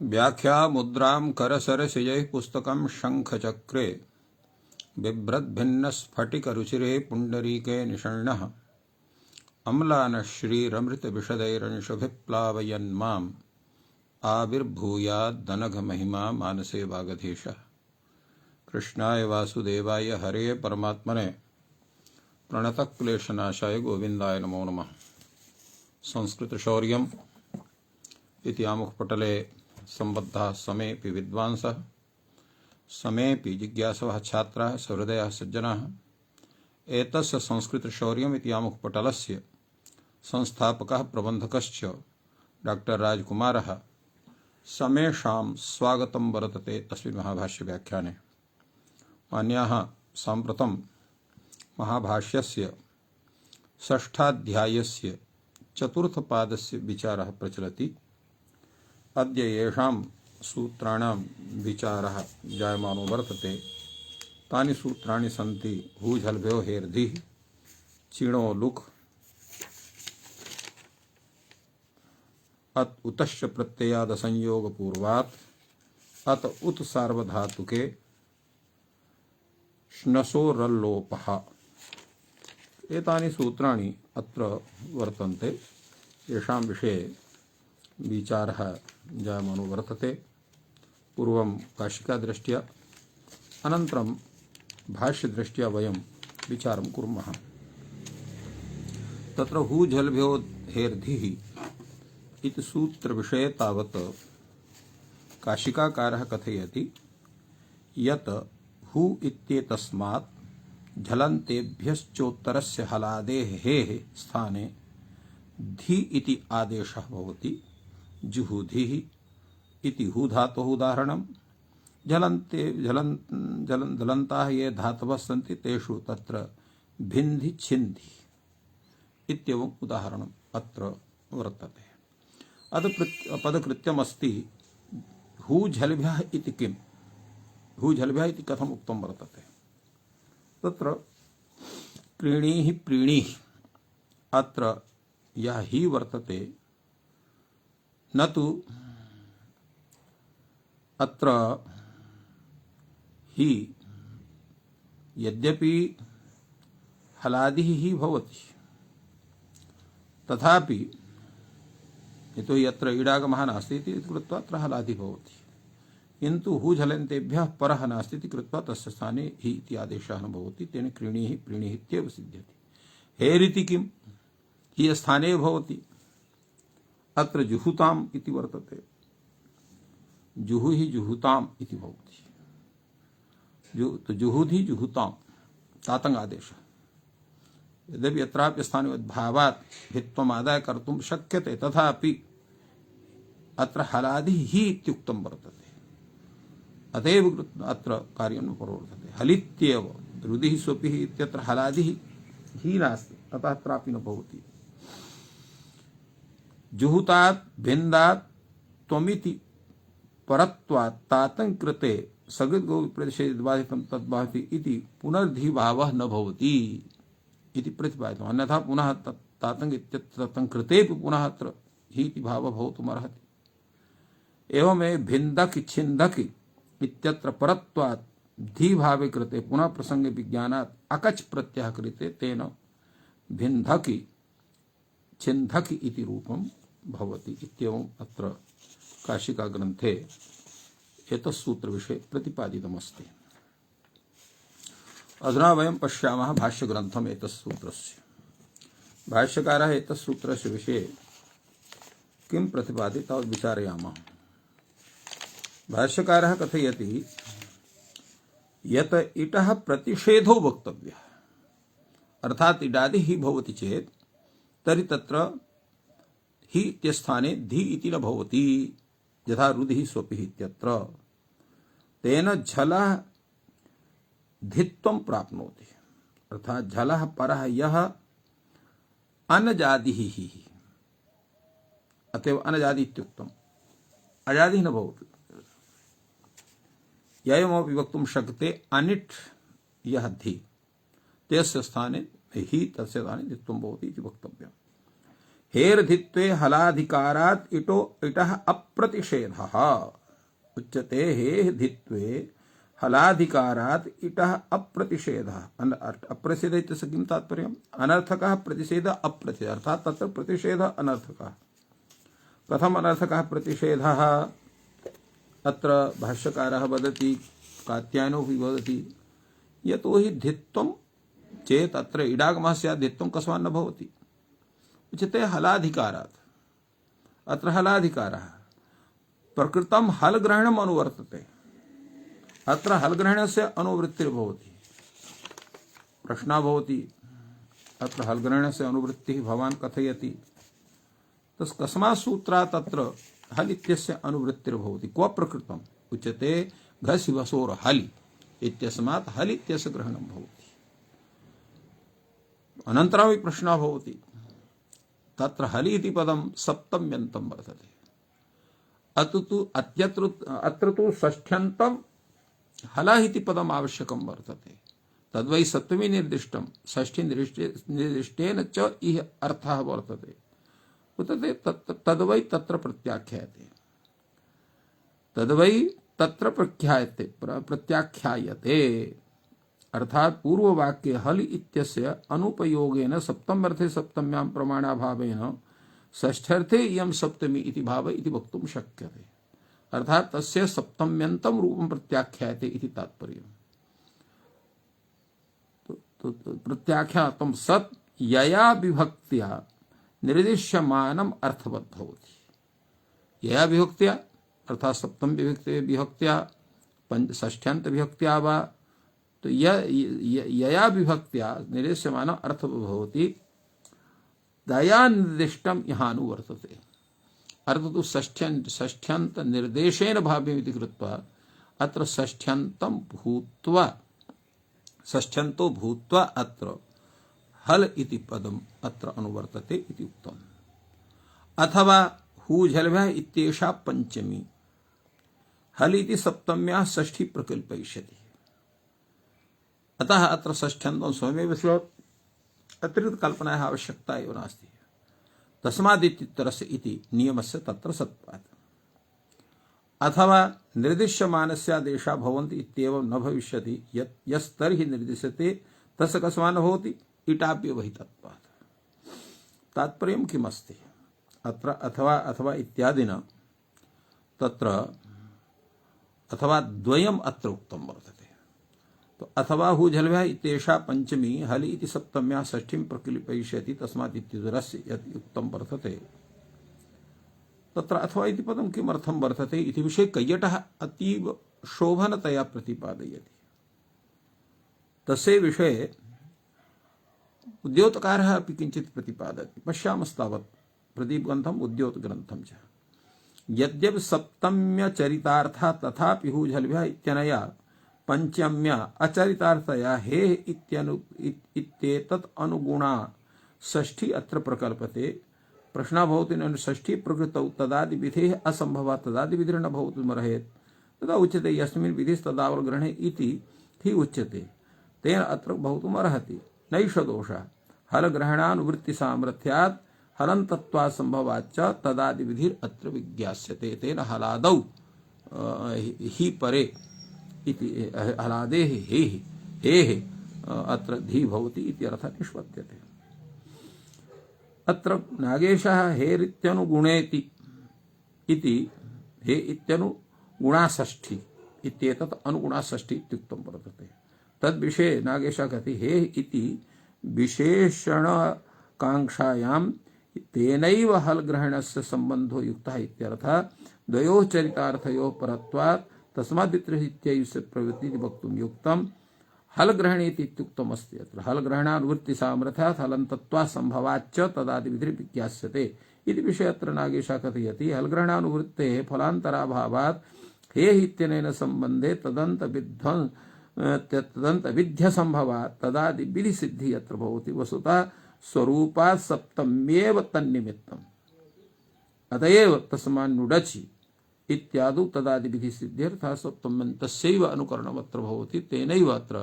व्याख्या मुद्रां करसरसिजैः पुस्तकं शङ्खचक्रे बिभ्रद्भिन्नस्फटिकरुचिरे पुण्डरीके निषण्णः अम्लानः श्रीरमृतविशदैरंशुभिः प्लावयन्माम् आविर्भूयाद्दनघमहिमा मानसे वागधीशः। कृष्णाय वासुदेवाय हरे परमात्मने प्रणतक्लेशनाशाय गोविन्दाय नमो नमः। संस्कृतशौर्यम् इति आमुखपटले सम्बद्धाः समेऽपि विद्वांसः समेऽपि जिज्ञासवः छात्राः सहृदयाः सज्जनाः एतस्य संस्कृतशौर्यम् इति आमुखपटलस्य संस्थापकः प्रबन्धकश्च डॉक्टर राजकुमारः समेषां स्वागतं वर्तते तस्मिन् महाभाष्यव्याख्याने। मान्याः, साम्प्रतं महाभाष्यस्य षष्ठाध्यायस्य चतुर्थपादस्य विचारः प्रचलति। अद्य येषां सूत्राणां विचारः जायमानो वर्तते। तानि सूत्राणि सन्ति हूझल्भ्यो हेर्धिः चिणो लुक् अत उतश्च प्रत्ययाद संयोगपूर्वात् अत उत सार्वधातुके श्नसोरल्लोपः। एतानि सूत्राणि अत्र वर्तन्ते। येषां विषये विचारः जायमानो वर्तते। पूर्वं काशिकादृष्ट्या अनन्तरं भाष्यदृष्ट्या वयं विचारं कुर्मः। तत्र हूझल्भ्यो हेर्धिः इति सूत्रविषये तावत् काशिकाकारः कथयति यत् हू इत्येतस्मात् झलन्तेभ्यश्चोत्तरस्य हलादेः हेः स्थाने धी इति आदेशः भवति। जुहुधिः इति हू धातोः उदाहरणं। झलन्ताः ये धातवः सन्ति तेषु तत्र भिन्धि छिन्धि इत्येवम् उदाहरणम् अत्र वर्तते। पदकृत्यमस्ति हूझल्भ्यः इति किम्? हूझल्भ्यः इति कथम् उक्तं वर्तते? तत्र क्रीणीः प्रीणीः अत्र यः हि वर्तते न तु अत्र हि यद्यपि हलादिः हि भवति तथापि यतो हि अत्र ईडागमः नास्ति इति कृत्वा अत्र हलादि भवति, किन्तु हूझलन्तेभ्यः परः नास्ति इति कृत्वा तस्य स्थाने हि इति आदेशः न भवति। तेन क्रीणीः प्रीणीः इत्येव सिद्ध्यति। हेरिति किम्? हि स्थाने भवति। अत्र जुहुताम् इति वर्तते। जुहुहि जुहुताम् इति भवति। तो जुहुधि जुहुताम् तातङ् आदेशः। यद्यपि अत्रापि स्थानभावात् भित्त्वम् आदाय कर्तुं शक्यते, तथापि अत्र हलादि हि इत्युक्तं वर्तते। अतएव अत्र कार्यं न प्रवर्तते। हलित्येव रुधिः स्वपिः इत्यत्र हलादिः हि नास्ति, अतः अत्रापि न भवति। जुहुतात् भिन्दात् त्वमिति परत्वात् तातङ् कृते सकृद्गो विप्रतिषेधबाधितं तद्बाधिति इति पुनर्धिभावः न भवति इति प्रतिपादितम्। अन्यथा पुनः तातङ् इत्यत्र ततं कृतेपि पुनः अत्र हि इति भावः भवितुमर्हति। एवमेव भिन्दक् छिन्दक् इत्यत्र परत्वात् धी भावे कृते पुनः प्रसंगे विज्ञानात् अकच् प्रत्ययः कृते तेन भिन्दकि छिन्दकि इति रूपं भवति इत्येवम् अत्र काशिका ग्रन्थे एतत् विषये प्रतिपादितमस्ति। अधुना वयं पश्यामः भाष्यग्रन्थम् एतत् सूत्रस्य। भाष्यकारः एतत् सूत्रस्य विषये किं प्रतिपादितं तावत् विचारयामः। भाष्यकारः कथयति यत् इटः प्रतिषेधो वक्तव्यः, अर्थात् इडादि हि भवति चेत् तर्हि तत्र हि इत्यस्थाने धी इति न भवति, यथा रुधिः स्वपिः इत्यत्र। तेन झलः धित्वं प्राप्नोति, अर्थात् झलः परः यः अनजादिः हि, अतएव अनजादि इत्युक्तम्। अजादिः न भवति। ययमपि वक्तुं शक्यते अनिट् यः धी तस्य स्थाने हि तस्य स्थाने धित्वं भवति इति वक्तव्यम्। हेर्धित्वे हलाधिकारात् इटः अप्रतिषेधः। उच्यते हेर्धित्वे हलाधिकारात् इटः अप्रतिषेधः। अप्रतिषेध इत्यस्य किं तात्पर्यम्? अनर्थकः प्रतिषेध अप्रतिषेध, अर्थात् तत्र प्रतिषेध अनर्थकः। कथम् अनर्थकः प्रतिषेधः? अत्र भाष्यकारः वदति, कात्यायनोऽपि वदति, यतो हि धित्वं चेत् अत्र इडागमः स्यात् धित्वं कस्मात् न भवति। उच्यते हलाधिकारात्। अत्र हलाधिकारः प्रकृतं हलग्रहणम् अनुवर्तते, अत्र हलग्रहणस्य अनुवृत्तिर्भवति। प्रश्नः भवति, अत्र हलग्रहणस्य अनुवृत्तिः भवान् कथयति, कस्मात् सूत्रात् अत्र हल इत्यस्य अनुवृत्तिर्भवति? क्व प्रकृतम्? उच्यते घसिवसोर हलि इत्यस्मात् हल इत्यस्य ग्रहणं भवति। अनन्तरमपि प्रश्नः भवति, तत्र हलि इति पदं सप्तम्यन्तं वर्तते, अत्र तु षष्ठ्यन्तं हलः इति पदम् आवश्यकं वर्तते। तद्वै सप्तमी निर्दिष्टं, षष्ठी निर्दिष्टेन च इह अर्थः वर्तते। उच्यते तद्वै तत्र प्रत्याख्यायते, तद्वै तत्र प्रत्याख्यायते। अर्थात पूर्ववाक्ये हल इत्यस्य अनुपयोगेन सप्तम्यर्थे सप्तम्यां प्रमाणाभावेन षष्ठ्यर्थे इयं सप्तमी इति भाव इति वक्तुं शक्यते। अर्थात तस्य सप्तम्यन्तं रूपं प्रत्याख्यायते इति तात्पर्यम्। तो प्रत्याख्यातं सत् यया विभक्त्या निर्दिश्यमानम् अर्थवत् भवति। यया विभक्त्या अर्थात सप्तम विभक्त्या षष्ठ्यन्त विभक्त्या वा, तो यया विभक्त्या निर्दिश्यमानम् अर्थवत् भवति, दया निर्दिष्टम यहाँ अनुवर्तते। अर्थ तो षष्ठ्यन्त निर्देशेन भाव्यमिति कृत्वा अत्र षष्ठ्यन्तो भूत्वा अत्र हल इति पदम अत्र अनुवर्तते इति उक्तम्। अथवा हूझल्भ्यः इत्येषा पंचमी, हल इति सप्तम्याः षष्ठी प्रकल्पयिष्यति। अतः अत्र षष्ठ्यन्तं स्वयमेव स्यात्, अतिरिक्त कल्पनायाः आवश्यकता एव नास्ति। तस्मादित्युत्तरस्य इति नियमस्य तत्र सत्त्वात्। अथवा निर्दिश्यमानस्यादेशा भवन्ति इत्येवं न भविष्यति, यस्तर्हि निर्दिश्यते तस्य कस्मात् न भवति, इटाप्यवहितत्वात्। तात्पर्यं किमस्ति अत्र? अथवा इत्यादिना तत्र अथवा द्वयम् अत्र उक्तं वर्तते। तो अथवा हूझल्भ्यः इत्येषा पंचमी हल इति सप्तम्याः षष्ठीं प्रकल्पयिष्यति, तस्मात् इत्युदरस्य यत् उक्तं वर्तते तत्र अथवा इति पदं किमर्थं वर्तते इति विषये कैयटः अतीव शोभनतया प्रतिपादयति। तस्य विषये उद्योतकारः अपि किञ्चित् प्रतिपादयति। पश्यामस्तावत् प्रदीपग्रन्थम् उद्योतग्रन्थं च। यद्यपि सप्तम्यचरितार्थः तथापि हूझल्भ्यः इत्यनया पंचम्या अचरितार्थया हे इत्येतत् अनुगुणा षष्ठी अत्र प्रकल्पते। प्रश्नः भवति, न षष्ठी प्रकृतौ तदादि विधेः असंभवात् तदादि विधिर्न भवितुमर्हेत्। तदा उच्यते यस्मिन् विधिस्तदावलग्रहणे इति हि उच्यते, तेन अत्र भवितुमर्हति। नैष दोषः हलग्रहणानुवृत्ति सामर्थ्यात् हलन्तत्वात् संभवाच्च तदादि विधिर् अत्र विज्ञास्यते। तेन हलादौ हि परे इति हलादे हे अत्र धी भवति इति अर्थः निष्पद्यते। अत्र नागेशः हेरित्यनुगुणेति इति हे इत्यनुगुणा षष्ठी इत्येतत् अनुगुणा षष्ठी इत्युक्तं वर्तते। तद्विषये नागेशः कथि हे इति विशेषणकाङ्क्षायां तेनैव हलग्रहणस्य सम्बन्धो युक्तः इत्यर्थः। द्वयोः चरितार्थयोः परत्वात् तस्मादित्यस्य प्रवृत्ति वक्तुं युक्तम्। हलग्रहणेति इत्युक्तम् अस्ति। अत्र हलग्रहणानुवृत्ति सामर्थ्यात् हलन्तत्वात् संभवाच्च तदादि विधिर्विज्ञास्यते इति विषये अत्र नागेशः कथयति। हलग्रहणानुवृत्तेः फलान्तराभावात् हे इत्यनेन सम्बन्धे तदन्तविध्यसंभवात् तदादि विधिसिद्धिः अत्र भवति। वस्तुतः स्वरूपात् सप्तम्येव तन्निमित्तम्, अतएव तस्मान्नुडचि इत्यादौ तदादि विधिसिद्ध्यर्थः सप्तम्यन्तस्यैव अनुकरणम् अत्र भवति। तेनैव अत्र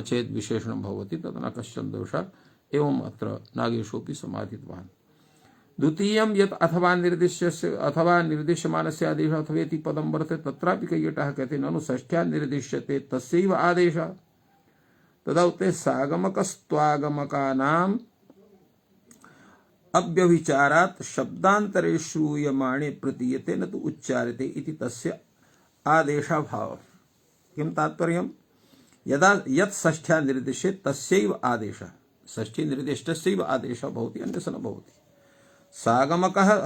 चेत् विशेषणं भवति, तत् न कश्चन दोषः। एवम् अत्र नागेशोऽपि समाधितवान्। द्वितीयं यत् अथवा निर्दिश्यस्य अथवा निर्दिश्यमानस्य आदेशः अथवेति पदं वर्तते तत्रापि कैयटः कहते ननु षष्ठ्या निर्दिश्यते तस्यैव आदेशः तदा उक्ते सागमकस्त्वागमकानाम् अव्यभिचारात् शब्दान्तरे श्रूयमाणे प्रतीयते न तु उच्चार्यते इति तस्य आदेशाभावः। किं तात्पर्यं? यदा यत् षष्ठ्या निर्दिश्यते तस्यैव आदेशः, षष्ठी निर्दिष्टस्यैव आदेशः भवति, अन्यस्य न भवति।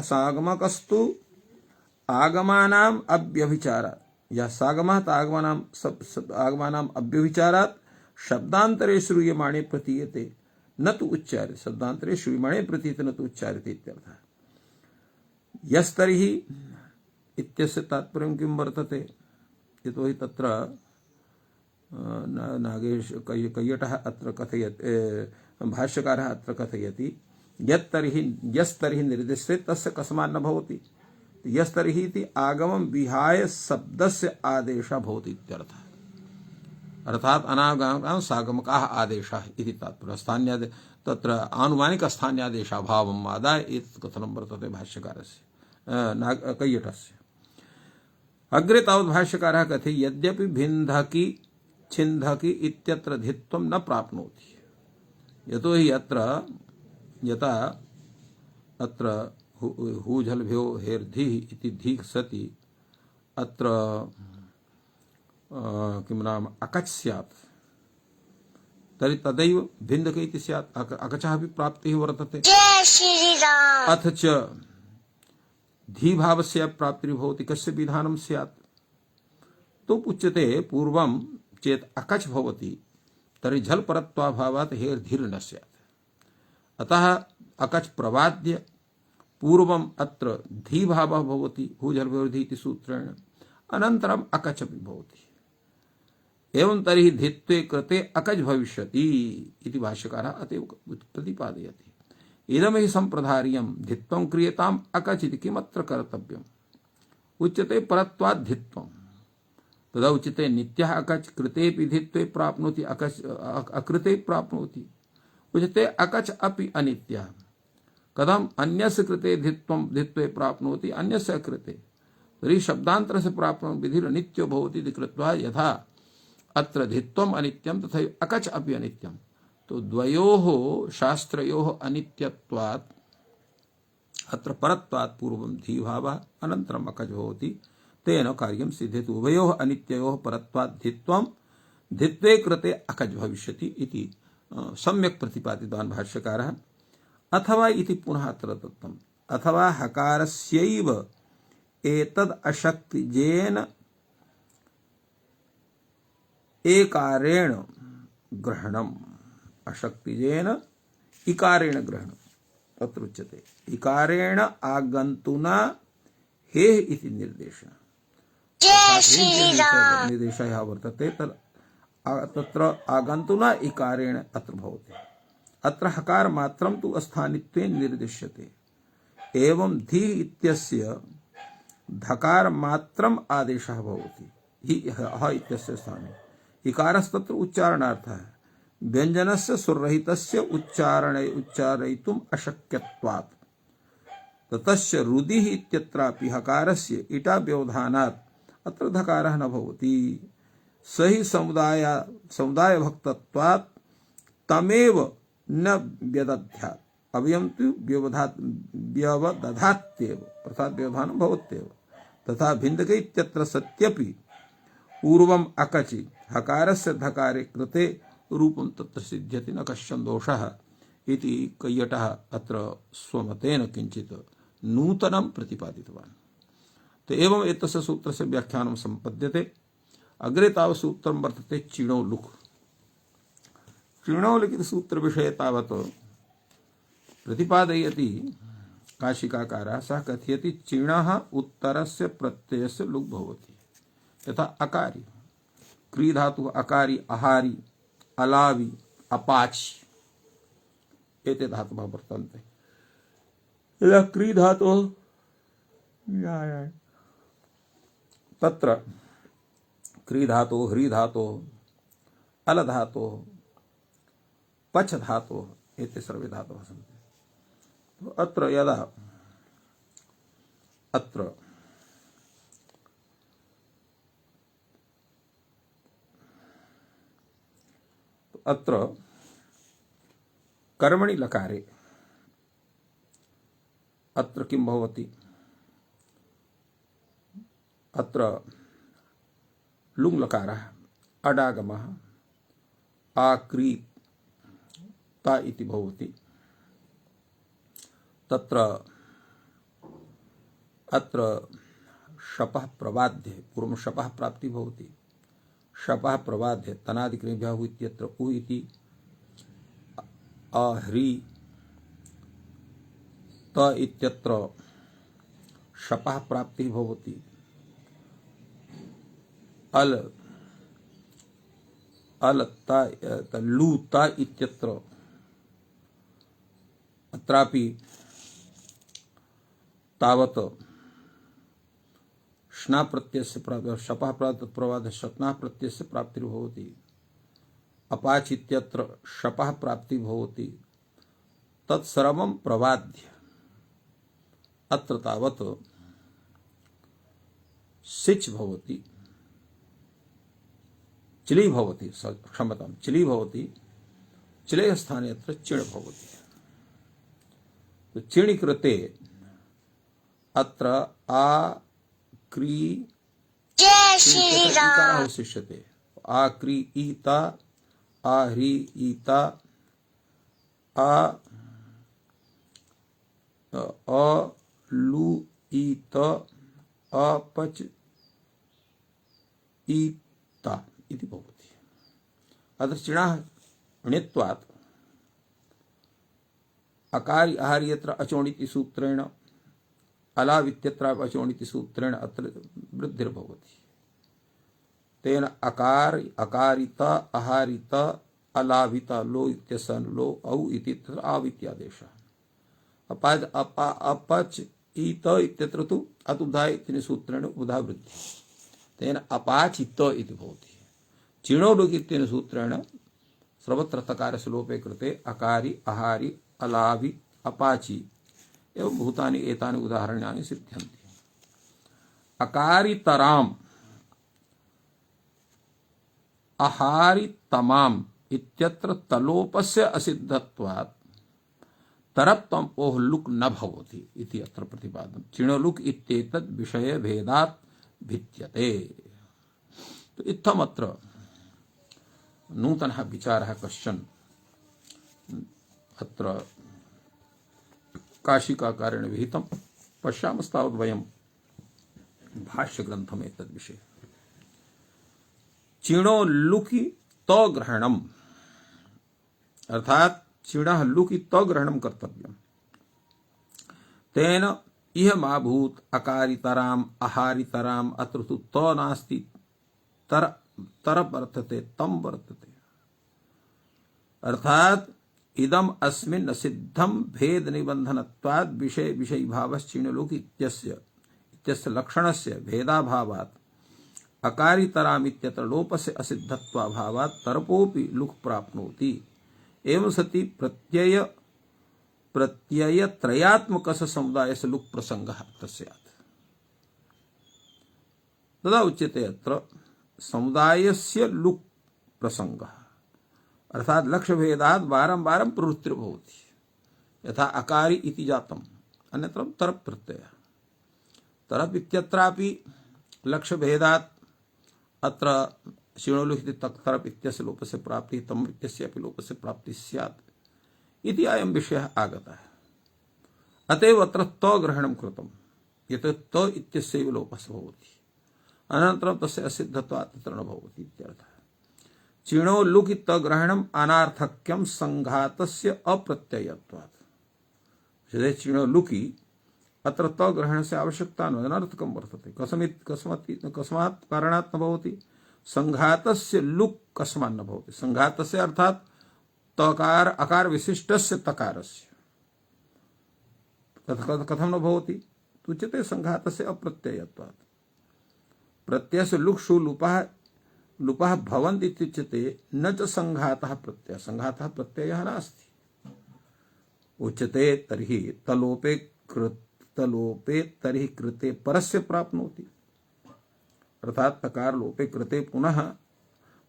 सागमकस्तु आगमानाम् अव्यभिचारात्, यः सागमः आगमानाम् अव्यभिचारात् शब्दान्तरे श्रूयमाणे प्रतीयते न तु उच्चार्यते, शब्दान्तरे श्रूयमाणे प्रतीयते न तु उच्चार्यते इत्यर्थः। यस्तर्हि इत्यस्य तात्पर्यं किं वर्तते? यतोहि तत्र नागेश कैयटः अत्र कथयति, भाष्यकारः अत्र कथयति यस्तर्हि निर्दिश्यते तस्य कस्मात् न भवति। यस्तर्हि इति आगमं विहाय शब्दस्य आदेशः भवति इत्यर्थः। अर्थात अनागमकाः सागमकाः आदेशः इति तात्पर्यः। स्थान्यादे तत्र आनुमानिक स्थान्यादेशाभावम् आदाय एतत् कथनं वर्तते भाष्यकारस्य कैयटस्य। अग्रे तावत् भाष्यकारः कथयति यद्यपि भिन्धकी छिन्धकी इत्यत्र धित्वं न प्राप्नोति, यतोहि अत्र यथा अत्र हूझलभ्यो हेर्धिः इति धीक् सति अत्र किं नाम अकच् स्यात्, तर्हि तदैव भिन्धक इति स्यात्, अकचः अपि प्राप्तिः वर्तते। अथ च धीभावस्य प्राप्तिर्भवति, कस्य विधानं स्यात्? तो उच्यते पूर्वं चेत् अकच् भवति तर्हि झल् परत्वाभावात् हेर्धिर् न स्यात्। अतः अकच् प्रवाद्य पूर्वम् अत्र धीभावः भवति हूझल्भ्योर्धि इति सूत्रेण, अनन्तरम् अकच् अपि भवति। एवं तर्हि धित्वे कृते अकच् भविष्यति इति भाष्यकारः अतएव प्रतिपादयति। इदं हि सम्प्रदार्यं धित्वं क्रियताम् अकच् इति किमत्र कर्तव्यम्? उच्यते परत्वात् धित्वम्, तदा उच्यते नित्यः अकच् कृतेऽपि धित्वे प्राप्नोति अकच् अकृते प्राप्नोति। उच्यते अकच् अपि अनित्यः, कथम्? अन्यस्य कृते धित्वे प्राप्नोति अन्यस्य अकृते, तर्हि शब्दान्तरस्य प्राप्नोति विधिरनित्यो भवति इति कृत्वा यथा अत्र धित्वम् अनित्यं तथैव अकच् अपि अनित्यं। तो द्वयोः शास्त्रयोः अनित्यत्वात् अत्र परत्वात् पूर्वं धीभावः अनन्तरम् अकच् भवति, तेन कार्यं सिद्ध्यति। उभयोः अनित्ययोः परत्वात् धित्वं धित्वे कृते अकच् भविष्यति इति सम्यक् प्रतिपादितवान् भाष्यकारः। अथवा इति पुनः अत्र दत्तम्, अथवा हकारस्यैव एतद् अशक्तिजेन एकारेण ग्रहणम्, अशक्तिजेन इकारेण ग्रहणम् तत्र उच्यते। इकारेण आगन्तुना हेः इति निर्देशः, निर्देशः वर्तते तत्र आगन्तुना इकारेण अत्र भवति। अत्र हकार मात्रं तु अस्थानित्वेन निर्दिश्यते। एवं धी इत्यस्य धकार मात्रम् आदेशः भवति हि ह इत्यस्य स्थाने। इकारस्तत्र उच्चारणार्थः, व्यञ्जनस्य सुरहितस्य उच्चारयितुम् अशक्यत्वात्। ततश्च रुदिः इत्यत्रापि हकारस्य इटा व्यवधानात् अत्र धकारः न भवति। सहि समुदाय भक्तत्वात् तमेव न व्यदध्यात्, अव्ययं तु व्यवदधात्येव, अर्थात् व्यवधानं भवत्येव। तथा भिन्दक इत्यत्र सत्यपि पूर्वम् अकचि हकारस्य धकारे कृते रूपं तत्र सिद्ध्यति, न कश्चन दोषः इति कैयटः अत्र स्वमतेन किञ्चित् नूतनं प्रतिपादितवान्। तो एवं एतस्य सूत्रस्य व्याख्यानं सम्पद्यते। अग्रे तावत् सूत्रं वर्तते चिणौ लुक्। चिणौ लिखित सूत्र विषये तावत् प्रतिपादयति काशिकाकारः। सः कथयति चिणः उत्तरस्य प्रत्ययस्य लुक् भवति, यथा अकारि, क्री धातुः अकारि, अहारि, अलावि, अपाचि एते धातवः वर्तन्ते। यदा क्री धातुः तत्र क्री धातुः, ह्री धातुः, अल धातुः, पच धातुः एते सर्वे धातवः सन्ति। अत्र यदा अत्र कर्मणि लकारे अत्र किं भवति? अत्र लुङ् लकारः अडागमः आक्रीता इति भवति। तत्र अत्र शपः प्रबाध्य पूर्वं शपः प्राप्ति भवति। शपः प्रबाध्य तनादिक्रियेभ्यः उ इत्यत्र उ इति अह्री त इत्यत्र शपः प्राप्ति भवति। लूता इत्यत्र अत्रापि तावत् श्ना प्रत्ययस्य शपः प्रवाद शत्ना प्रत्ययस्य प्राप्तिर्भवति। अपाच इत्यत्र शपः प्राप्ति भवति। तत्सर्वं प्रवाद्य अत्र तावत् सिच् भवति, चिली भवति, क्षम्यतां चिली भवति। चिलेः स्थाने अत्र चिण् भवति। तो चिणि कृते अत्र आ क्री जय श्री राम अवशिष्यते। आ क्री ईता आ ह्री ईता अ लू ईत अपच ईता इति भवति। अत्र चिणः णित्वात् अकारि आहारि यत्र अचोणिति सूत्रेण अलावित्यत्र अचोणिति सूत्रेण अत्र वृद्धिर्भवति। तेन अकार अकारित आहारित अलावित लो इत्यस्य लो औ इति तत्र आव् इत्यादेशः। अपाद अपच ईत इत्यत्र तु अतुधाय इति सूत्रेण उधा वृद्धि। तेन अपाचित इति भवति। चिणो लुक् इत्यनेन सूत्रेण सर्वत्र तकारस्य लोपे कृते अकारि आहारि अलावि अपाचि एवं भूतानि एतानि उदाहरणानि सिद्ध्यन्ति। अकारितराम आहारितमाम इत्यत्र तलोपस्य असिद्धत्वात् तरप्तम ओह लुक् न भवति इति अत्र प्रतिपादनं। चिणलुक् इत्येतद् विषय भेदात् भिद्यते। तो इत्थमत्र नूतनः विचारः कश्चन अत्र काशिकाकारेण विहितं। पश्यामस्तावत् वयं भाष्यग्रन्थम् एतद्विषये। चिणो लुकि तग्रहणम् अर्थात चिणः लुकि तग्रहणं कर्तव्यम्। तेन इह मा भूत अकारितराम आहारितराम अत्र तु त नास्ति, तर वर्तते, तम वर्तते। अर्थात इदम अस्मिन् सिद्धम भेद निबंधनत्वात् विषय विषयी भावश्चिणलुक् इत्यस्य लक्षणस्य भेदाभावात् अकारितराम इत्यत्र लोपस्य असिद्धत्वाभावात् तरपोपि लुक् प्राप्नोति। एवं सति प्रत्यय त्रयात्मकस्य समुदायस्य लुक् प्रसंगः तस्यात्। तदा उच्यते अत्र समुदायस्य लुक् प्रसंगः अर्थात लक्ष्य भेदात् वारं वारं प्रवृत्तिर्भवति। यथा अकारि इति जातम्, अन्यत्र तरप् प्रत्ययः। तरप् इत्यत्रापि लक्ष्य भेदात् अत्र चिणोलुक् इति तरप् इत्यस्य लोपस्य प्राप्तिः, तम् इत्यस्यापि लोपस्य प्राप्तिः स्यात् इति अयं विषयः आगतः। अतएव अत्र त ग्रहणं कृतं, यत् त इत्यस्यैव लोपः भवति। अनन्तरं तस्य असिद्धत्वात् तत्र न भवति इत्यर्थः। चिणो लुक् तग्रहणम् अनार्थक्यं संघातस्य अप्रत्ययत्वात्। यदि चिणो लुकि अत्र तग्रहणस्य आवश्यकता न, अनर्थकं वर्तते। कस्मात् कारणात् न भवति? संघातस्य लुक् कस्मात् न भवति? संघातस्य अर्थात् तकार अकार विशिष्टस्य तकारस्य कथं न भवति? उच्यते संघातस्य अप्रत्ययत्वात्। प्रत्ययस्य लुक्षु लुपः भवन्ति इत्युच्यते, न च संघातः प्रत्ययः। संघातः प्रत्ययः नास्ति। उच्यते तर्हि तलोपे तर्हि कृते परस्य प्राप्नोति, अर्थात तकार लोपे कृते पुनः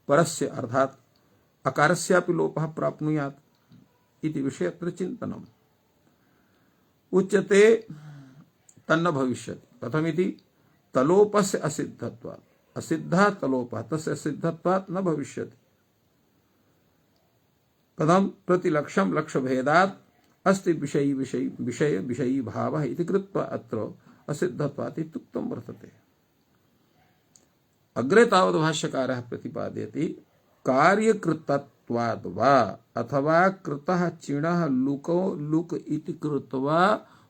परस्य अर्थात अकारस्यापि लोपः प्राप्नुयात् इति विषये अत्र चिन्तनम्। उच्यते तन्न भविष्यति, कथमिति तलोपस्य असिद्धत्वात्, असिद्धः तलोपः तस्य असिद्धत्वात् न भविष्यति। कथं प्रतिलक्ष्यं लक्ष्यभेदात् अस्ति विषयी भावः इति कृत्वा अत्र असिद्धत्वात् इत्युक्तं वर्तते। अग्रे तावद् भाष्यकारः प्रतिपादयति कार्यकृतत्वाद् वा अथवा कृतः चिणः लुको लुक इति कृत्वा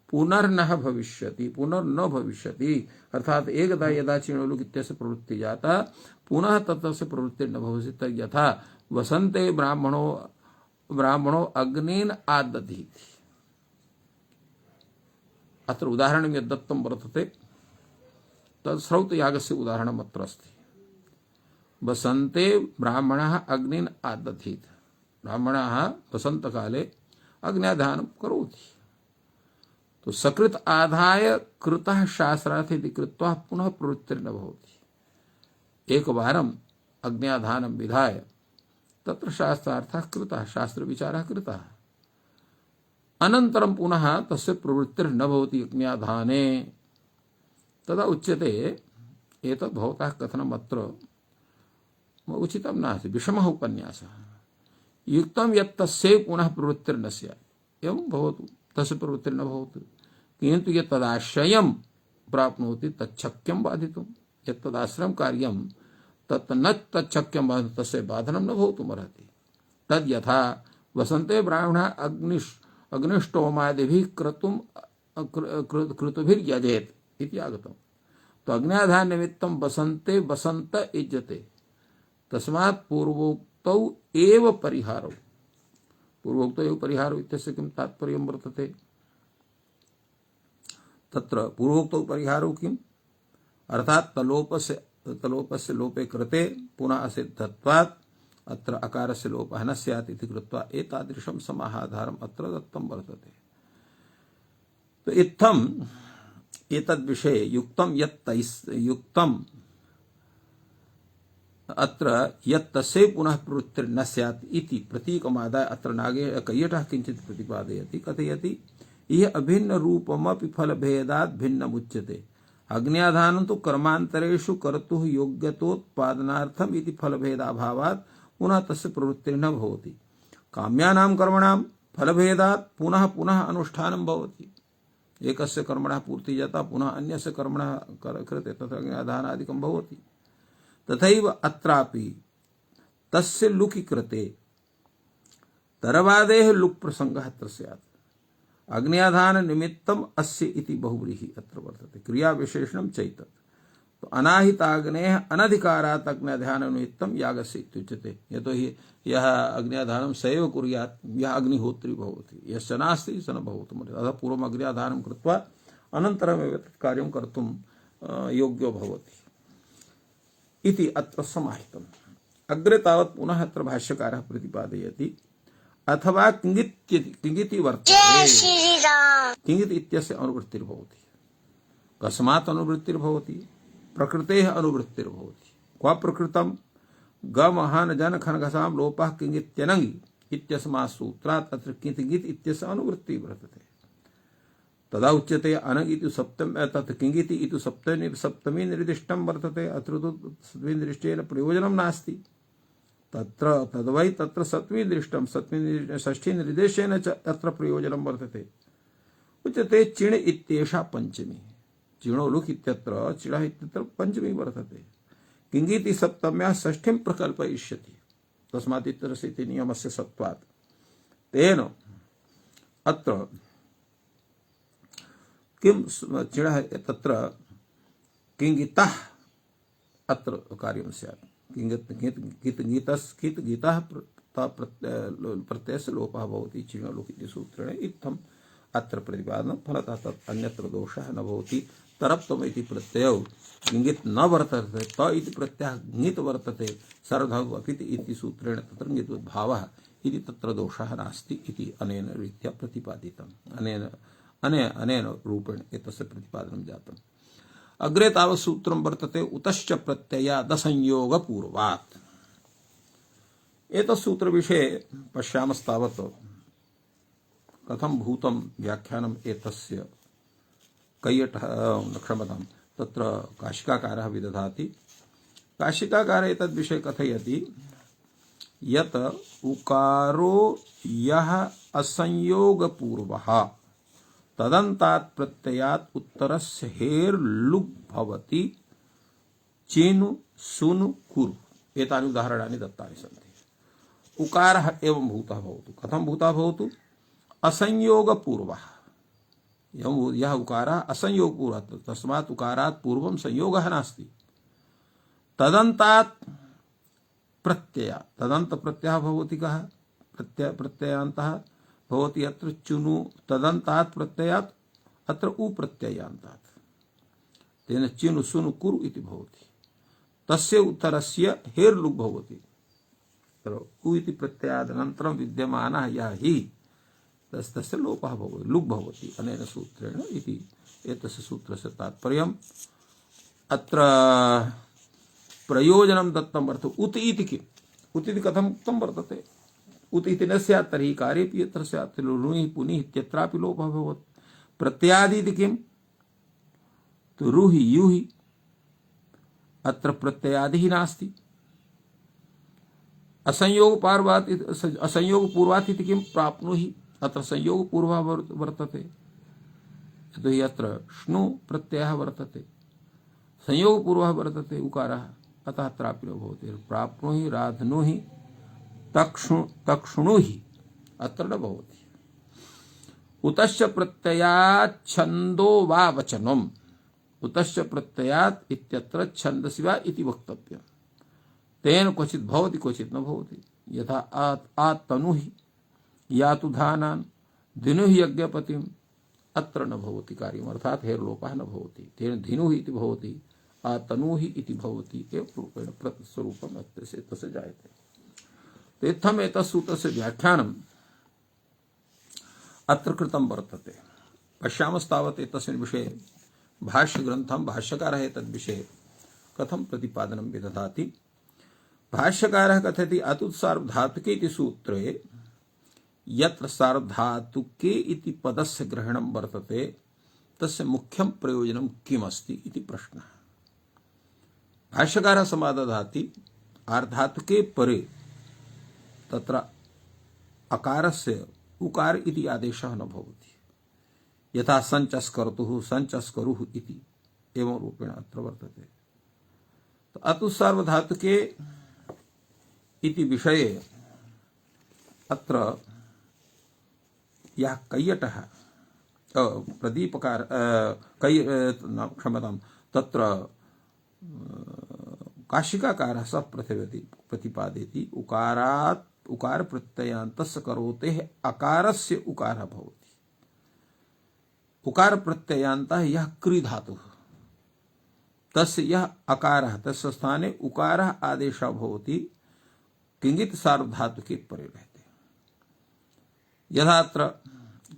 पुनर्न भविष्यति, पुनर्न भविष्यति, अर्थात एकदा यदा चिणोलुक इत्यस्य प्रवृत्ति जाता पुनः तस्य प्रवृत्ति न भविष्यति। यथा वसन्ते ब्राह्मणो अग्नीन आदधीति, अत्र उदाहरणं यद्दत्तं वर्तते तत् श्रौतयागस्य उदाहरणम् अत्र अस्ति। वसन्ते ब्राह्मणः अग्निन आदधीत्, ब्राह्मणः वसन्तकाले अग्न्याधानं करोति, तो सकृत आधाय कृतः शास्त्रार्थ इति कृत्वा पुनः प्रवृत्तिर्न भवति। एकवारम् अग्न्याधानं विधाय तत्र शास्त्रार्थः कृतः, शास्त्रविचारः कृतः, अनन्तरं पुनः तस्य प्रवृत्तिर्न भवति अग्न्याधाने, तदा उच्यते एतद् भवतः कथनम् अत्र उचितं नास्ति, विषमः उपन्यासः। युक्तं यत् तस्य पुनः प्रवृत्तिर्न स्यात्, एवं भवतु, तस्य प्रवृत्तिर्न भवतु, किन्तु यत् तदाश्रयं प्राप्नोति तच्छक्यं बाधितुं, यत् तदाश्रयं कार्यं तत् न तच्छक्यं बाधितुं, तस्य बाधनं न भवितुमर्हति। तद् यथा वसन्ते ब्राह्मणः अग्निष्टोमादिभिः क्रतुभिर्यजेत् इति आगतम्, तो अग्न्याधान निमित्तं वसन्ते वसन्त इज्यते, तस्मात् पूर्वोक्तौ एव परिहारौ, पूर्वोक्तौ एव परिहारौ इत्यस्य किं तात्पर्यं वर्तते? तत्र पूर्वोक्तौ परिहारौ किम्, अर्थात् तलोपस्य लोपे कृते पुनः असिद्धत्वात् अत्र अकारस्य लोपः न स्यात् इति कृत्वा एतादृशं समाहाधारम् अत्र दत्तं वर्तते। तो इत्थम् एतद्विषये युक्तम् अत्र यत् तस्य पुनः प्रवृत्तिर्न स्यात् इति प्रतीकमादाय अत्र नागे कैयटः किञ्चित् प्रतिपादयति, कथयति इह अभिन्न रूपमपि फलभेदात् भिन्नमुच्यते, अग्न्याधानं तु कर्मान्तरेषु कर्तुः योग्यतोत्पादनार्थम् इति फलभेदाभावात् पुनः तस्य प्रवृत्तिर्न भवति, काम्यानां कर्मणां फलभेदात् पुनः पुनः अनुष्ठानं भवति, एकस्य कर्मणः पूर्तिः जाता पुनः अन्यस्य कर्मणः कृते तत्र अग्न्याधानादिकं भवति। तथैव अत्रापि तस्य लुकि कृते तरवादेः लुक् प्रसंगः अत्र स्यात्, अग्न्याधान निमित्तम् अस्य इति बहुव्रीहि अत्र वर्तते, क्रिया विशेषणं चैतत्, तो अनाहिताग्नेः अनधिकारात् अग्न्याधान निमित्तं यागस्य इत्युच्यते, यतोहि यः अग्न्याधानं स एव कुर्यात् यः अग्निहोत्री भवति, यस्य नास्ति स न भवितुमर्हति, अतः पूर्वम् अग्न्याधानं कृत्वा अनन्तरमेव तत् कार्यं कर्तुं योग्यो भवति इति अत्र समाहितम्। अग्रे तावत् पुनः अत्र भाष्यकारः प्रतिपादयति अथवा किङ्गिति वर्तते, किङ्गित् इत्यस्य अनुवृत्तिर्भवति, कस्मात् अनुवृत्तिर्भवति, प्रकृतेः अनुवृत्तिर्भवति, क्व प्रकृतं गमहन जन खनघसां लोपः किङ्गित्यनङि इत्यस्मात् सूत्रात् अत्र किङ्गित् इत्यस्य अनुवृत्तिः वर्तते। तदा उच्यते अनङ् इति सप्तम तत् किङ्गिति इति सप्तमी निर्दिष्टं वर्तते, अत्र तु सप्तमी निर्दिष्टेन प्रयोजनं नास्ति, तत्र तद्वै तत्र सप्तमी दृष्टं, षष्ठी निर्देशेन च अत्र प्रयोजनं वर्तते। उच्यते चिण् इत्येषा पञ्चमी, चिणो लुक् इत्यत्र चिणः इत्यत्र पञ्चमी वर्तते, किङ्गिति सप्तम्याः षष्ठीं प्रकल्पयिष्यति, तस्मात् इत्यस्य इति नियमस्य सत्त्वात्, तेन अत्र किं चिणः तत्र किङ्गितः अत्र कार्यं स्यात्, गीतः प्रत्ययस्य लोपः भवति चिणो लुक् इति सूत्रेण, इत्थम् अत्र प्रतिपादनं, फलतः तत् अन्यत्र दोषः न भवति। तरप्तम इति प्रत्ययौ किङ्गित् न वर्तते, त इति प्रत्ययः ङित् वर्तते, सर्वधौ अपिति इति सूत्रेण तत्र ङित्वद्भावः इति तत्र दोषः नास्ति इति अनेन रीत्या प्रतिपादितम् अनेन रूपेण एतस्य प्रतिपादनं जातम्। अग्रे तावत् सूत्रं वर्तते उतश्च प्रत्ययादसंयोगपूर्वात्। एतत् सूत्रविषये पश्यामस्तावत् कथं भूतं व्याख्यानम् एतस्य कैयटः क्षम्यतां तत्र काशिकाकारः विदधाति। काशिकाकार एतद्विषये कथयति यत् उकारो यः असंयोगपूर्वः तदन्तात् प्रत्ययात् उत्तरस्य हेर् लुग् भवति चेनु सुनु कुरु। एतानि उदाहरणानि दत्तानि सन्ति। उकारः एवं भूतः भवतु। कथं भूतः भवतु? असंयोगपूर्वः। यः उकारः असंयोगपूर्वः, तस्मात् उकारात् पूर्वं संयोगः नास्ति। तदन्तात् प्रत्यय, तदन्त प्रत्ययः भवति कः? प्रत्ययान्तः भवति अत्र चुनु तदन्तात् प्रत्ययात् अत्र उ प्रत्ययान्तात् तेन चिनु सुनु कुरु इति भवति। तस्य उत्तरस्य हेर् लुग् भवति। उ इति प्रत्ययादनन्तरं विद्यमानः यः हि तस्य लोपः भवति, लुग् भवति अनेन सूत्रेण इति एतस्य सूत्रस्य तात्पर्यम्। अत्र प्रयोजनं दत्तं वर्तते। उत इति किम्? उत इति कथम् उक्तं वर्तते? उत इति न स्यात् तर्हि कारेपि यत्र स्यात् लुणि पुनि इत्यत्रापि लोपः भवति। प्रत्ययादि इति किम्? तो रुहि युहि अत्र प्रत्ययादिः नास्ति। असंयोगपूर्वात् इति किम्? प्राप्नुहि अत्र संयोगपूर्वः वर्तते। यतोहि अत्र श्नु प्रत्ययः वर्तते, संयोगपूर्वः वर्तते उकारः, अतः अत्रापि न भवति। प्राप्नुहि राधनुहि तक्षुणुहि अत्र न भवति। उतश्च प्रत्ययात् छन्दो वा वचनम्। उतश्च प्रत्ययात् इत्यत्र छन्दसि वा इति वक्तव्यम्। तेन क्वचित् भवति क्वचित् न भवति। यथा आतनुहि यातु धानान् दिनुहि यज्ञपतिम् अत्र न भवति कार्यम्, अर्थात् हेर्लोपः न भवति। तेन धिनुहि इति भवति, आतनुहि इति भवति। एवं रूपेण प्रतिस्वरूपम् तस्य जायते। तो इत्थम् एतत् सूत्रस्य व्याख्यानम् अत्र कृतं वर्तते। पश्यामस्तावत् एतस्मिन् विषये भाष्यग्रन्थं भाष्यकारः एतद्विषये कथं प्रतिपादनं विदधाति। भाष्यकारः कथयति अतुत्सार्वधातुके इति सूत्रे यत्र सार्वधातुके इति पदस्य ग्रहणं वर्तते तस्य मुख्यं प्रयोजनं किमस्ति इति प्रश्नः। भाष्यकारः समादधाति आर्धातुके परे तत्र अकारस्य उकार इति आदेशः न भवति। यथा संचस्कर्तुः संचस्करुः इति एवं रूपेण अत्र वर्तते। तो अतुसार्वधातुके इति विषये अत्र यः कैयटः प्रदीपकार क्षम्यतां तत्र काशिकाकारः सः प्रतिपादयति उकारात् उकार प्रत्ययान्तस्य करोतेः अकारस्य उकारः भवति। उकार प्रत्ययान्तः यः क्री धातुः तस्य यः अकारः तस्य स्थाने उकारः आदेशः भवति किंगित सार्वधातुके परे रहते। यथा अत्र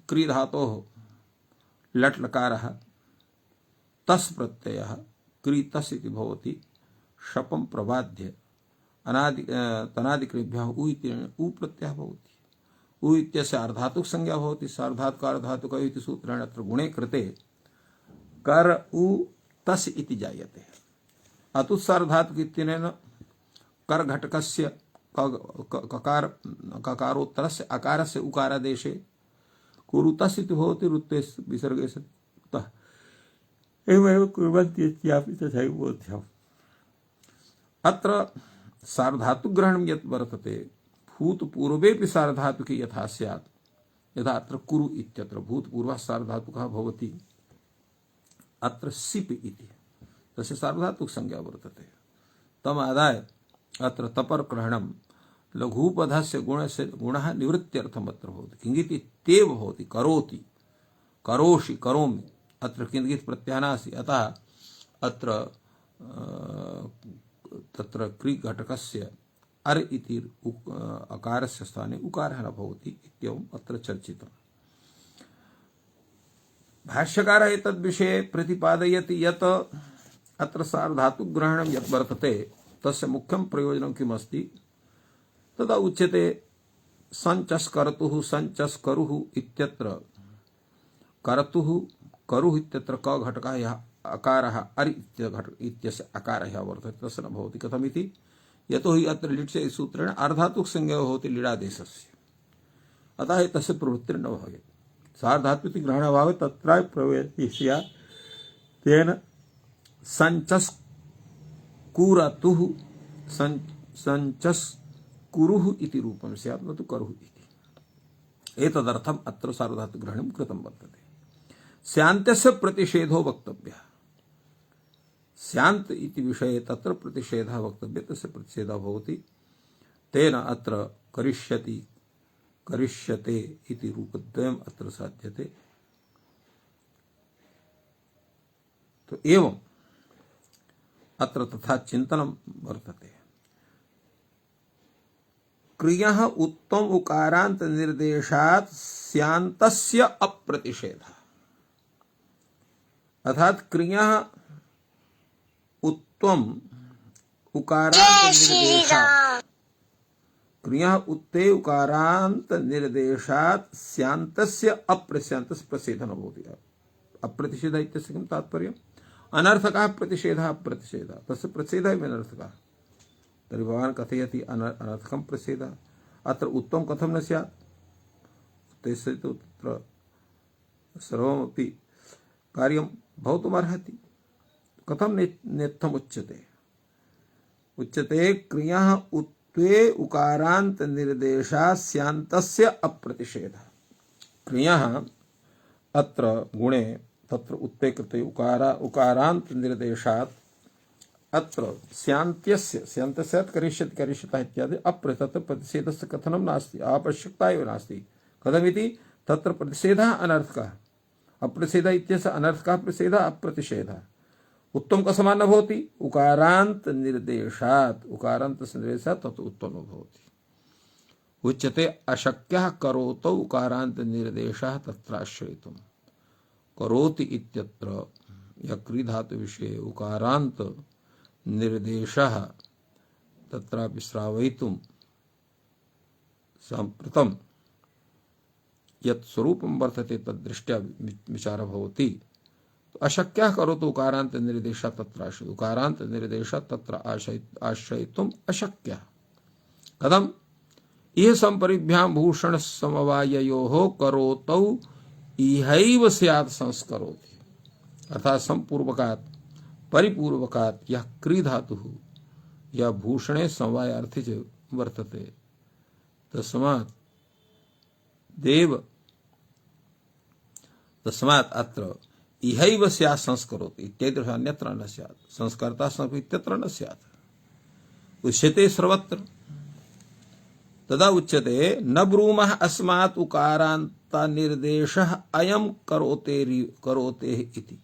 क्री धातोः लट् लकारः तस् प्रत्ययः क्री तस् इति भवति। शपं प्रबाध्य तनादिक्रिभ्यः उ प्रत्ययः भवति। उ इत्यस्य अर्धातुक संज्ञा भवति। सार्वधातुक इति सूत्रेण अत्र गुणे कृते कर उ तस् इति जायते। अतुसार्वधातुक इत्यनेन कर घटकस्य ककारोत्तरस्य अकारस्य उकारादेशे कुरुतस् इति भवति। रुत्ते विसर्गे तः एवमेव कुर्वन्ति इत्यापि तथैव बोध्यम्। अत्र सार्वधातुग्रहणं यत् वर्तते भूतपूर्वेपि सार्वधातुके यथा स्यात्। यथा अत्र कुरु इत्यत्र भूतपूर्वः सार्वधातुकः भवति। अत्र सिप् इति तस्य सार्वधातुक संज्ञा वर्तते। तमादाय अत्र तपर ग्रहणं लघुपधस्य गुणः निवृत्त्यर्थम् अत्र भवति। किंगिति तेव भवति। करोति करोषि करोमि अत्र किंगित् प्रत्ययः नास्ति। अतः अत्र तत्र क्री घटकस्य अर इति अकारस्य स्थाने उकारः न भवति इत्येवम् अत्र चर्चितम्। भाष्यकारः एतद्विषये प्रतिपादयति यत् अत्र सार्वधातुग्रहणं यत् वर्तते तस्य मुख्यं प्रयोजनं किमस्ति तदा उच्यते संचस् कर्तुः संचस् करुः इत्यत्र कर्तुः करुः इत्यत्र क घटकः यः अकारः अरि इत्यस्य अकारः यः वर्तते तस्य न भवति। कथमिति यतोहि अत्र लिट् सूत्रेण अर्धातुक संज्ञा भवति लीडादेशस्य, अतः एतस्य प्रवृत्तिर्न भवेत्। सार्वधातुक ग्रहणाभावे तत्र प्रवृत्तिः स्यात्। तेन संचस् कुरतुः संचस् कुरुः इति रूपं स्यात्, न तु करुः इति। एतदर्थम् अत्र सार्वधातुक ग्रहणं कृतं वर्तते। स्यान्तस्य प्रतिषेधो वक्तव्यः। स्यान्त इति विषये तत्र प्रतिषेधः वक्तव्यः, तस्य प्रतिषेधः भवति। तेन अत्र करिष्यति करिष्यते इति रूपद्वयम् अत्र साध्यते। तो एवं अत्र तथा चिन्तनं वर्तते। क्रियः उत्तम उकारांत निर्देशात् स्यान्तस्य अप्रतिषेधः, अर्थात क्रियः उत्तम उकारांत निर्देशात् क्रियः उत्ते उकारांत निर्देशात् स्यान्तस्य अप्रस्यान्तस्य प्रतिषेधः न भवति। अप्रतिषेधः इत्यस्य किं तात्पर्यम्? अनर्थकः प्रतिषेधः अप्रतिषेधः, तस्य प्रतिषेधः अनर्थकः। तर्हि भवान् कथयति अनर्थकं प्रतिषेधः, अत्र उत्तमं कथं न स्यात्? तस्य तु तत्र सर्वमपि कार्यं भवितुमर्हति। कथं नेत्थम् उच्यते? उच्यते क्रियः उत्त्वे उकारांत निर्देशात् स्यान्तस्य अप्रतिषेधः। क्रियः अत्र गुणे तत्र उत्ते कृते उकारांत निर्देशात् अत्र स्यान्तस्य करिष्यति करिष्यतः इत्यादि तत्र प्रतिषेधस्य कथनं नास्ति, आवश्यकता एव नास्ति। कथमिति? तत्र प्रतिषेधः अनर्थकः, अप्रतिषेधः इत्यस्य अनर्थकः प्रतिषेधः अप्रतिषेधः। उत्तम का समान न भवति, उकारांत निर्देशात् उकारांतस्य निर्देशात् तत् उत्तम भवति। उच्यते अशक्यः करोतौ उकारांत निर्देशः तत्राश्रयितुम्। करोति इत्यत्र यक्री धातु विषये उकारांत निर्देशः तत्रापि श्रावयितुं सम्प्रतं यत् स्वरूपं वर्तते तद्दृष्ट्या विचारः भवति। अशक्यः करोतु उकारांत निर्देशः तत्राश्रयितुम्। उकारांत निर्देशः तत्र आश्रयितुम् अशक्यः। कथम्? इह संपरिभ्यां भूषण समवाययोः करोतौ इहैव स्यात् संस्करोति। अर्थात संपूर्वकात् परिपूर्वकात् यह क्री धातुः यह भूषणे समवायार्थी च वर्तते। तस्मात् अत्र इहैव स्यात् संस्करोति इत्येतत् अन्यत्र न स्यात्। संस्कर्ता इत्यत्र न स्यात्। उच्यते सर्वत्र। तदा उच्यते न ब्रूमः अस्मात् उकारान्त निर्देशः अयं करोते इति।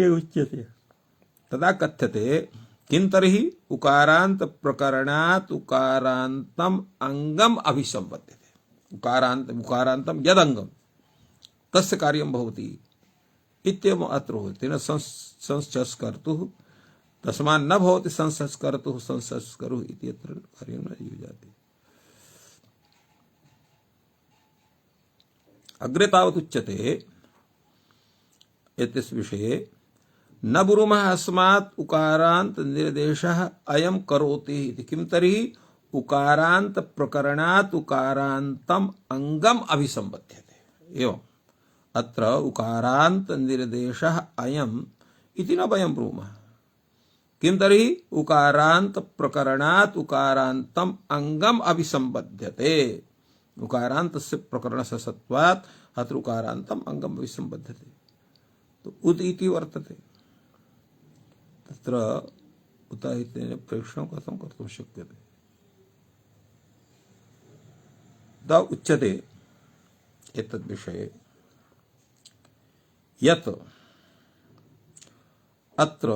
उच्यते तदा कथ्यते किं तर्हि उकारांत प्रकरणात् उकारान्तम् अंगम् अभिसंपद्यते। उकारांतम यदंगम तस्य कार्यं भवति इत्येवम् अत्र होति। न संस्चस् कर्तुः तस्मान् न भवति संसस् कर्तुः संसस् करुः इति अत्र कार्यं न युज्यते। अग्रे तावत् उच्यते एतस्य विषये न ब्रूमः अस्मात् उकारांत निर्देशः अयं करोति इति। किं तर्हि उकारांत प्रकरणात् उकारान्तम् अंगम् अभिसंबध्यते। एवं अत्र उकारांत निर्देशः अयम् इति न वयं ब्रूमः। किं तर्हि उकारांत प्रकरणात् उकारान्तम् अंगम् अभिसंबध्यते। उकारान्तस्य प्रकरणस्य सत्वात् अत्र उकारान्तम् अंगम् अभिसंबध्यते। तो उत इति वर्तते। तत्र उत इत्यनेन प्रेक्षणं कथं कर्तुं शक्यते? दा उच्यते एतद् विषये यत् अत्र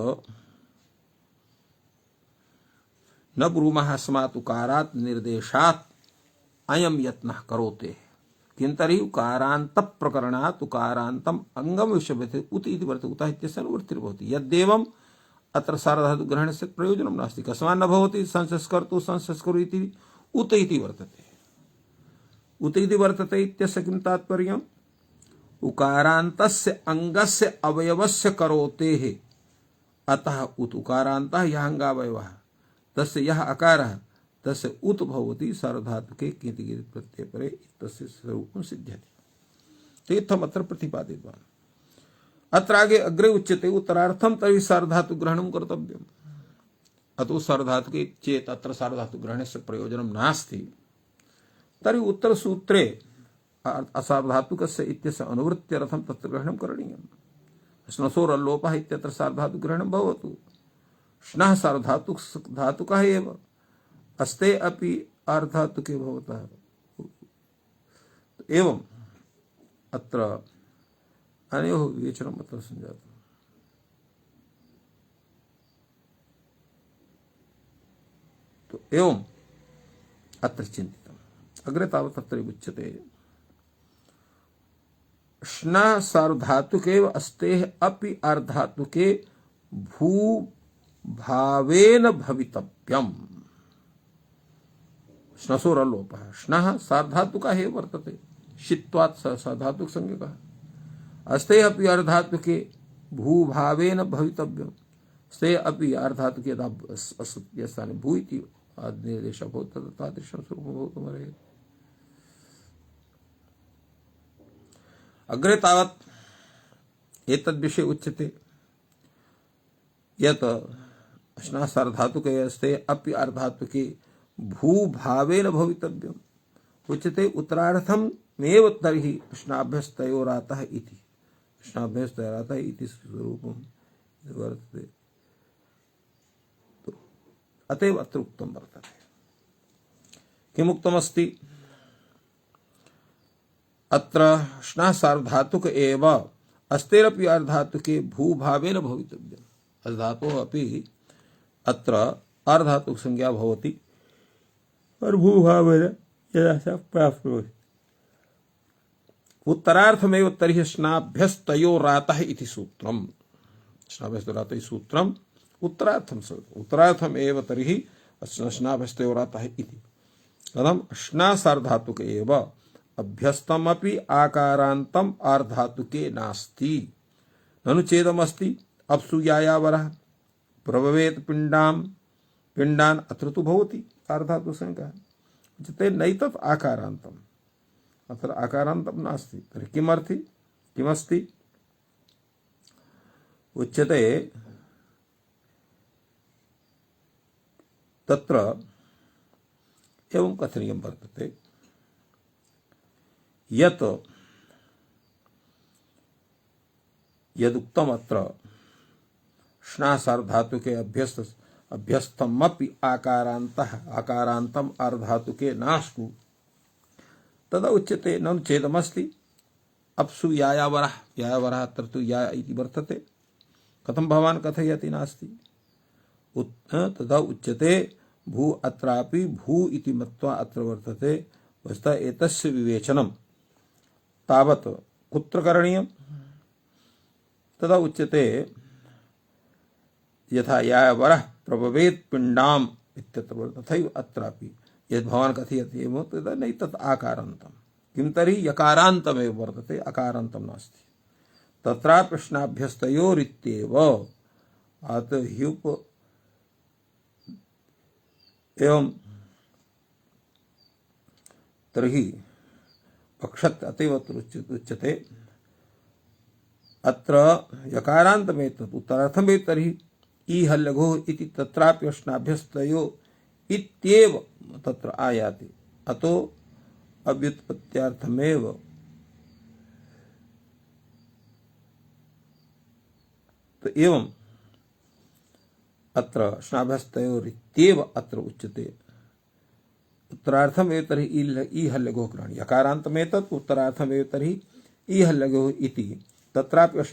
न ब्रूमः अस्मात् उकारात् निर्देशात् अयम यत्नः करोते किन्तर्हि उकारान्त प्रकरणात् उकारान्तम् अंगम विषयते उत इति वर्तते उतः इत्यस्य अनुवृत्तिर्भवति यद्देवम् अत्र सार्वधातु ग्रहणस्य प्रयोजनं नास्ति कस्मात् न भवति संसस्कर्तु संसस्करु इति उत इति वर्तते उत इति वर्तते इत्यस्य किं तात्पर्यम् उकारान्तस्य अंगस्य अवयवस्य करोतेः अतः उत उकारान्तः यः अंगावयवः तस्य यः अकारः तस्य उत भवति सार्वधातुके किति प्रत्यय परे तस्य स्वरूपं सिद्ध्यति इत्थम् अत्र प्रतिपादितवान् अत्र आगे अग्रे उच्यते उत्तरार्थं तर्हि सार्वधातु ग्रहणं कर्तव्यम् अतो सार्वधातुके चेत् अत्र सार्वधातु ग्रहणस्य प्रयोजनं नास्ति तर्हि उत्तरसूत्रे असार्वधातुकस्य इत्यस्य अनुवृत्त्यर्थं तत्र ग्रहणं करणीयम् श्नसोरल्लोपः इत्यत्र सार्वधातु ग्रहणं भवतु श्नः सार्वधातुकः एव अस्ते अपि आर्धातुके भवतः एवं अत्र अनयोः विवेचनम् अत्र सञ्जातम् तो एवम् अत्र चिन्तितम् अग्रे तावत् तत्र उच्यते श्न सार्वधातुके अस्तेः अपि आर्धातुके भू भावेन भवितव्यम् श्नसोरल्लोपः श्नः सार्वधातुकः एव वर्तते शित्वात् सार्वधातुक संज्ञकः अस्ते अपि अर्धातुके भूभावेन भवितव्यम् स्ते अपि अर्धातुके यस्थाने भू इति निर्देशः भवति तत् तादृशं स्वरूपं भवितुमर्हति अग्रे तावत् एतद्विषये उच्यते यत् श्नः सार्वधातुके अस्ते अपि अर्धातुके भूभावेन भवितव्यम् उच्यते उत्तरार्थमेव तर्हि श्नाभ्यस्तयोरातः इति श्नाभ्यस्तयोरातः इति स्वरूपं वर्तते अतएव अत्र उक्तं वर्तते किमुक्तमस्ति अत्र श्नः सार्वधातुक एव अस्तेरपि अर्धातुके भूभावेन भवितव्यम् अर्धातोः अपि अत्र अर्धातुक संज्ञा भवति और भूभावेन यदा सा प्राप्नोति उत्तरार्थमेव तर्हि श्नाभ्यस्तयोरातः इति सूत्रम् श्नाभ्यस्तयोरातः इति सूत्रम् उत्तरार्थमेव तर्हि श्नाभ्यस्तयोरातः इति कथं श्ना सार्वधातुक एव अभ्यस्तमपि आकारान्तम् आर्धातुके नास्ति ननु चेदमस्ति अप्सु यायावरः प्रभवेत् पिण्डान् अत्र तु भवति आर्धातु संज्ञा उच्यते नैतत् आकारान्तम् अत्र आकारान्तं नास्ति तर्हि किमस्ति उच्यते तत्र एवं कथनीयं वर्तते यत् यदुक्तम् अत्र श्ना सार्वधातुके अभ्यस्तमपि आकारान्तम् अर्धातुके नास्तु तदा उच्यते ननु चेदमस्ति अप्सु यायावरः अत्र तु या इति वर्तते कथं भवान् कथयति नास्ति तदा उच्यते भू अत्रापि भू इति मत्वा अत्र वर्तते वस्तुतः एतस्य विवेचनं तावत् कुत्र करणीयं तदा उच्यते यथा यायावरः प्रभवेत् पिण्डाम् इत्यत्र तथैव अत्रापि यद् भवान् कथयति एवं तदा नैतत् आकारान्तं किं तर्हि यकारान्तमेव वर्तते अकारान्तं नास्ति तत्रापि श्नाभ्यस्तयोरित्येव अत ह्युप एवं तर्हि पक्षत् अतएव उच्यते अत्र यकारान्तमेतत् उत्तरार्थमेव तर्हि ईह लघुः इति तत्रापि श्नाभ्यस्तयो इत्येव तत्र आयाति अतो अव्युत्पत्त्यार्थमेव तो एवं अत्र श्नाभ्यस्तयोरित्येव अत्र उच्यते उत्तरार्थमेव तर्हि ईह लघुः ग्रहणीयः यकारान्तमेतत् उत्तरार्थमेव तर्हि ईह लघुः इति तत्रापि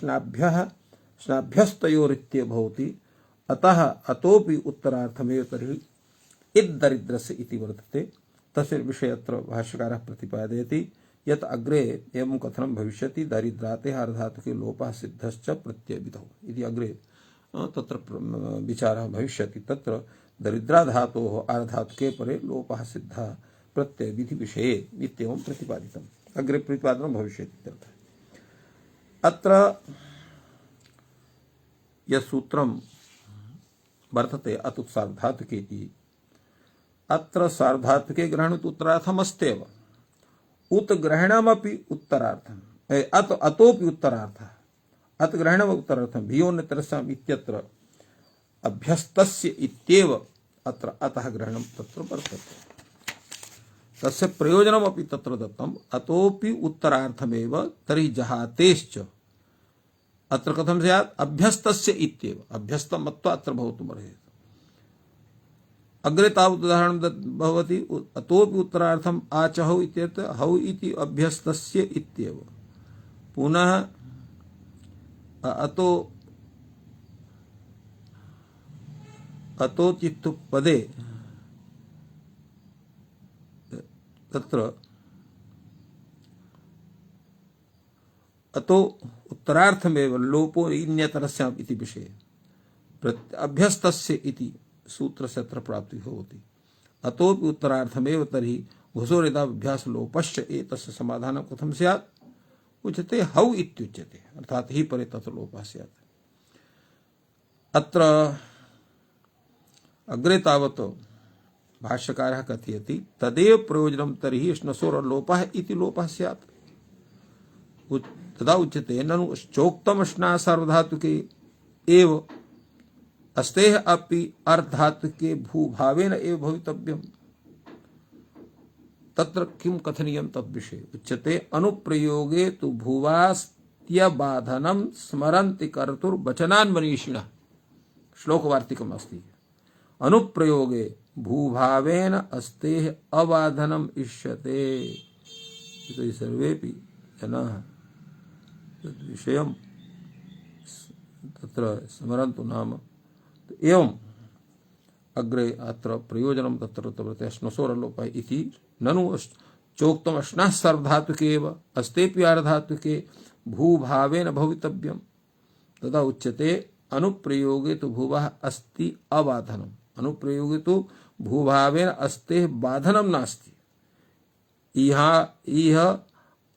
श्नाभ्यस्तयोरित्येव भवति अतः अतोपि उत्तरार्थमेव तर्हि इद्दरिद्रस्य इति वर्तते। तस्य विषये अत्र भाष्यकारः प्रतिपादयति यत् अग्रे एवं कथनं भविष्यति दरिद्रातेः अर्धातुके लोपः सिद्धश्च प्रत्ययविधौ इति अग्रे तत्र विचारः भविष्यति। तत्र दरिद्राधातोः अर्धातुके परे लोपः सिद्धः प्रत्ययविधि विषये इत्येवं प्रतिपादितम्। अग्रे प्रतिपादनं भविष्यति। अत्र यसूत्रं वर्तते अतुत् सार्धातुके इति। अत्र सार्धातुके ग्रहणित उत्तरार्थमस्त्येव। उत ग्रहणमपि उत्तरार्थम् अतोपि उत्तरार्थः अत ग्रहणम उत्तरार्थम् भियोन्नतरस्याम् इत्यत्र अभ्यस्तस्य इत्येव अत्र अतः ग्रहणं तत्र वर्तते। तस्य प्रयोजनमपि तत्र दत्तम् अतोपि उत्तरार्थमेव तर्हि जहातेश्च अत्र कथं स्यात् अभ्यस्तस्य इत्येव अभ्यस्तं मत्वा अत्र भवितुमर्हति। अग्रे तावत् उदाहरणं भवति अतोपि उत्तरार्थम् आचहौ इत्यत्र हौ इति अभ्यस्तस्य इत्येव पुनः अतोचित्तु पदे तत्र अतो उत्तरार्थमेव लोपो इन्यतरस्याम् इति विषये अभ्यस्तस्य इति सूत्रस्य अत्र प्राप्तिः भवति। अतोपि उत्तरार्थमेव तर्हि घुसोरेदाभ्यास लोपश्च एतस्य समाधानं कथं स्यात् उच्यते हौ इत्युच्यते अर्थात् हि परे तत्र लोपः स्यात्। अत्र अग्रे तावत् भाष्यकारः कथयति तदेव प्रयोजनं तर्हि श्नसोरलोपः इति लोपः स्यात्। तदा उच्यते ननु चोक्तमश्ना सार्वधातुके एव अस्तेः अपि अर्धातुके भूभावेन एव भवितव्यम्। तत्र किं कथनीयं तद्विषये उच्यते अनुप्रयोगे तु भुवास्त्यबाधनं स्मरन्ति कर्तुर्वचनान्मनीषिणः श्लोकवार्तिकम् अस्ति। अनुप्रयोगे भूभावेन अस्तेः अबाधनम् इष्यते इति सर्वेपि जनाः तद्विषयं तत्र स्मरन्तु नाम एवं अग्रे अत्र प्रयोजनं तत्र वर्तते श्नसोरलोपः इति ननु चोक्तम् अश्नः सार्वधातुके एव अस्तेऽपि अर्धातुके भूभावेन भवितव्यम्। तदा उच्यते अनुप्रयोगे तु भुवः अस्ति अबाधनम् अनुप्रयोगे तु भूभावेन अस्तेः बाधनं नास्ति। इह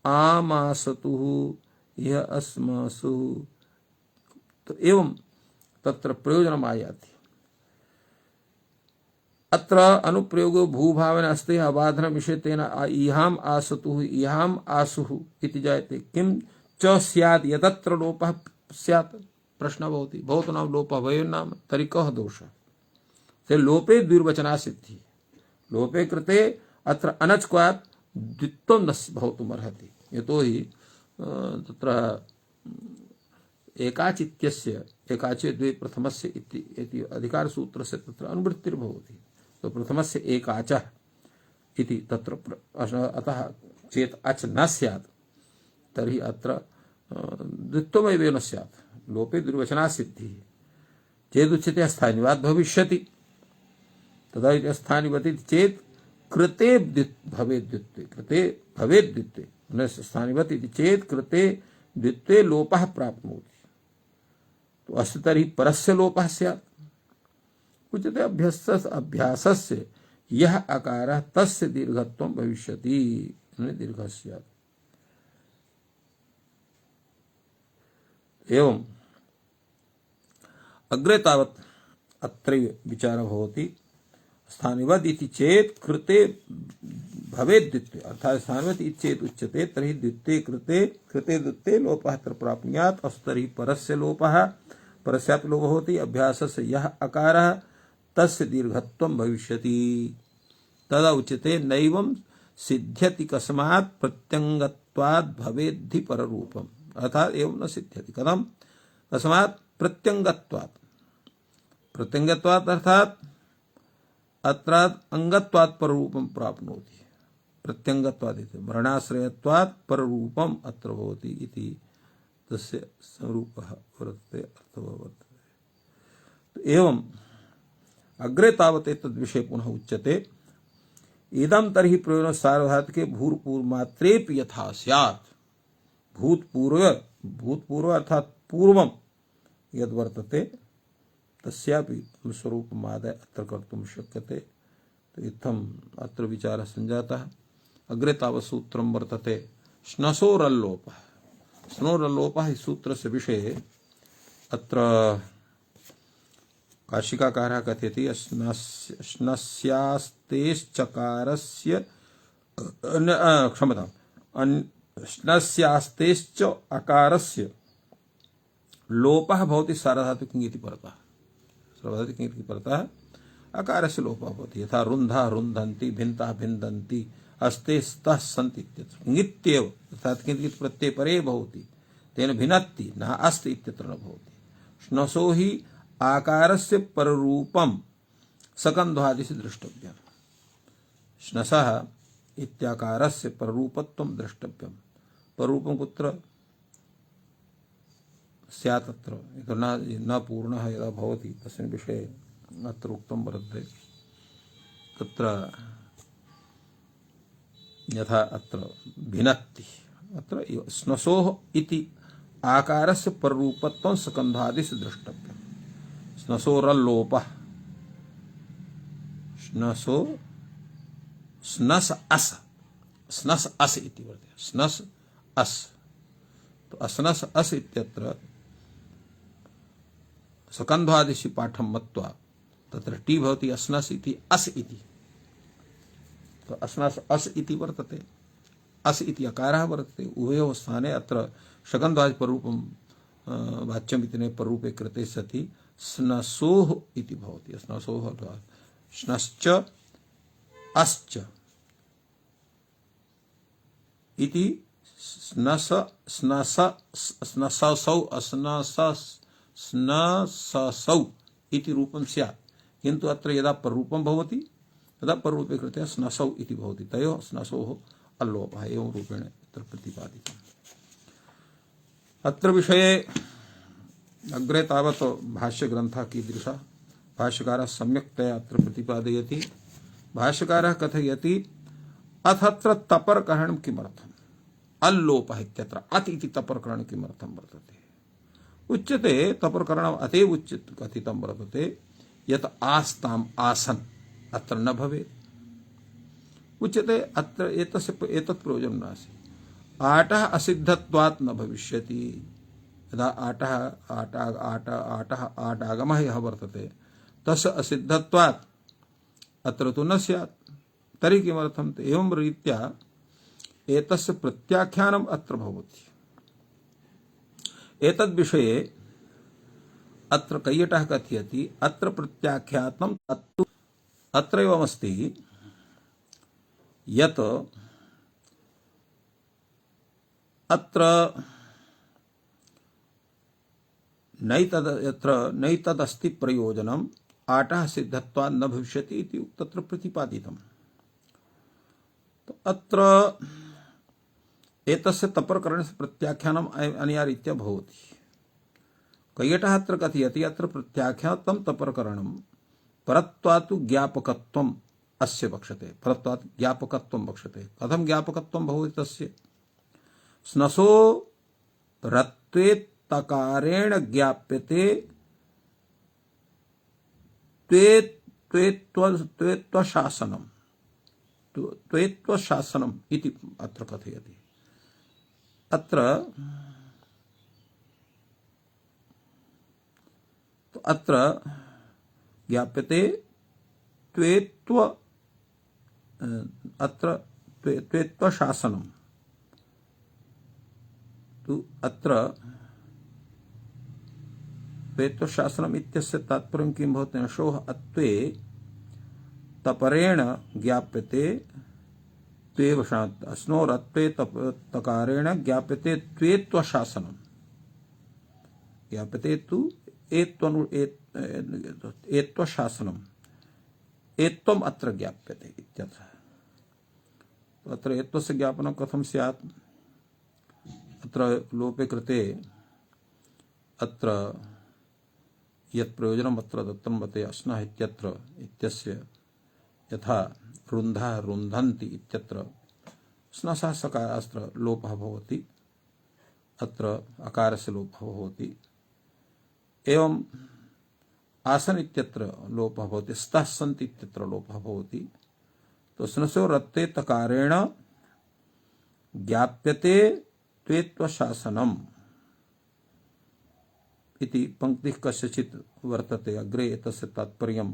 आमासतुः इह अस्मासुः तो एवं तत्र प्रयोजनम् आयाति। अत्र अनुप्रयोगो भूभावेन अस्तेः अबाधनं विषयतेन इहाम् आसतुः इहाम् आसुः इति जायते। किं च स्यात् यतत्र लोपः स्यात् प्रश्नः भवति भवतु नाम लोपः भवेन्नाम तर्हि कः दोषः ते लोपे द्विर्वचना सिद्धिः लोपे कृते अत्र अनच्क्वात् द्वित्वं न भवितुमर्हति। यतोहि तत्र एकाचित्यस्य एकाचे द्वे प्रथमस्य इति अधिकारसूत्रस्य तत्र अनुवृत्तिर्भवति। तो प्रथमस्य एकाचः इति तत्र अतः चेत् अच न स्यात् तर्हि अत्र द्वित्वमेव न स्यात् लोपे द्विर्वचना सिद्धिः। चेदुच्यते स्थानिवात् भविष्यति तदा इति स्थानिवत् चेत् कृते भवेत् द्वित्वे कृते भवेत् द्वित्वे स्थानिवत् इति चेत् कृते द्वित्वे लोपः प्राप्नोति। तो अस्य तर्हि परस्य लोपः स्यात्। उच्यते अभ्यासस्य यः अकारः तस्य दीर्घत्वं भविष्यति दीर्घः स्यात्। एवं अग्रे तावत् अत्रैव विचारः भवति स्थानिवद् इति चेत् कृते भवेत् द्वित्वे अर्थात् स्थानिवत् इति चेत् उच्यते तर्हि द्वित्वे कृते द्वित्वे लोपः अत्र प्राप्नुयात्। अस्तु तर्हि परस्य लोपः परस्यापि लोपः भवति। अभ्यासस्य यः अकारः तस्य दीर्घत्वं भविष्यति। तदा उच्यते नैवं सिद्ध्यति कस्मात् प्रत्यङ्गत्वात् भवेद्धि पररूपम् अर्थात् एवं न सिद्ध्यति कथं कस्मात् प्रत्यङ्गत्वात् अर्थात् अत्र अंगत्वात् पररूपं प्राप्नोति। प्रत्यङ्गत्वात् इति वर्णाश्रयत्वात् पररूपम् अत्र भवति इति तस्य स्वरूपः वर्तते अर्थः वर्तते। एवं अग्रे तावत् तद्विषये पुनः उच्यते इदं तर्हि प्रयोजन सार्वधातुके भूर्पूर्व मात्रेपि यथा स्यात् भूतपूर्व अर्थात पूर्वम यद् वर्तते तस्यापि स्वरूपमादाय अत्र कर्तुं शक्यते। तो इत्थम् अत्र विचारः सञ्जातः। अग्रे तावत् सूत्रं वर्तते श्नसोरल्लोपः। स्नोरल्लोपः इस सूत्रस्य विषये अत्र काशिकाकारः कथयति श्नस्यास्तेश्चकारस्य क्षम्यताम् श्नस्यास्तेश्च अकारस्य लोपः भवति सार्वधातुकिङिति परतः। सार्वधातुकिङिति परतः अकारस्य लोपः भवति। यथा रुन्धः रुन्धन्ति भिन्ताः भिन्दन्ति अस्ते स्तः सन्ति इत्यत्र ङित्येव अर्थात् किञ्चित् प्रत्यये परे भवति तेन भिनत्ति न अस्ति इत्यत्र न भवति। श्नसो हि आकारस्य पररूपं सकन्ध्वादिषु द्रष्टव्यम्। श्नसः इत्याकारस्य पररूपत्वं द्रष्टव्यम्। पररूपं कुत्र स्यात् अत्र न पूर्णः यदा भवति तस्मिन् विषये अत्र उक्तं वर्तते। तत्र यथा अत्र भिनत्ति अत्र स्नसोः इति आकारस्य पररूपत्वं सकन्धादिषु द्रष्टव्यम्। स्नसोरल्लोपः स्नसो स्नस अस इति वर्तते। स्नस अस तो अस्नस अस इत्यत्र सकन्ध्वादिषु पाठं मत्वा तत्र टी भवति अस्नस इति अस इति। तो अस्नस अस इति वर्तते। अस इति अकारः वर्तते। उभयोः स्थाने अत्र शकन्ध्वादि पररूपं वाच्यम् इति पररूपे कृते सति स्नसोः इति भवति। स्नसोः श्नश्च अस्च इति स्नस स्नस स्नससौ स्नससौ इति रूपं स्यात्। किन्तु अत्र यदा पररूपं भवति तदा पररूपे कृते स्नसौ इति भवति। तयोः स्नसोः अल्लोपः एवं रूपेण अत्र प्रतिपादितम्। अत्र विषये अग्रे तावत् भाष्यग्रन्थः कीदृशः भाष्यकारः सम्यक्तया अत्र प्रतिपादयति। भाष्यकारः कथयति अथत्र तपर्करणं किमर्थम् अल्लोपः इत्यत्र अत् इति तपर्करणं किमर्थं वर्तते। उच्यते तपर्करणम् अतएव उच्यते कथितं वर्तते यत् आस्ताम् आसन् अत्र न भवेत्। उच्यते अत्र एतत् प्रयोजनं नास्ति। आटः असिद्धत्वात् न भविष्यति। यदा आटागमः यः वर्तते तस्य असिद्धत्वात् अत्र तु न स्यात्। तर्हि किमर्थम् एवं रीत्या एतस्य प्रत्याख्यानम् अत्र भवति। एतद्विषये अत्र कैयटः कथयति अत्र प्रत्याख्यातम् अत्र एवमस्ति यत् अत्र नैतदस्ति प्रयोजनम् आटः सिद्धत्वात् न भविष्यति इति तत्र प्रतिपादितम्। तो अत्र एतस्य तपर्करणस्य प्रत्याख्यानम् अनया रीत्या भवति। कैयटः अत्र कथयति अत्र प्रत्याख्यातं तपर्करणं परत्वात् ज्ञापकत्वम् अस्य वक्ष्यते। परत्वात् ज्ञापकत्वं वक्ष्यते। कथं ज्ञापकत्वं भवति तस्य स्नसो रत्वेत्तकारेण ज्ञाप्यते त्वेत्वशासनम् इति अत्र कथयति। अत्र ज्ञाप्यते त्वेत्वशासनम्। तु अत्र त्वेत्वशासनम् इत्यस्य तात्पर्यं किं भवति नशोः अत्वे तपरेण ज्ञाप्यते अस्नोरत्वे तकारेण ज्ञाप्यते त्वेत्वशासनम्। ज्ञाप्यते तु एत्वशासनम्। एत्वम् अत्र ज्ञाप्यते इत्यर्थः। अत्र एत्वस्य ज्ञापनं कथं स्यात्। अत्र लोपे कृते अत्र यत् प्रयोजनम् अत्र दत्तं वर्तते अस्नः इत्यत्र इत्यस्य यथा रुन्धः रुन्धन्ति इत्यत्र स्नसः सकारास्त्र लोपः भवति, अत्र अकारस्य लोपः भवति। एवं आसन इत्यत्र लोपः भवति, स्तः सन्ति इत्यत्र लोपः भवति। तो स्नसो रत्ते तकारेण ज्ञाप्यते त्वेत्वशासनम् इति पंक्तिः कस्यचित् वर्तते अग्रे, तस्य तात्पर्यं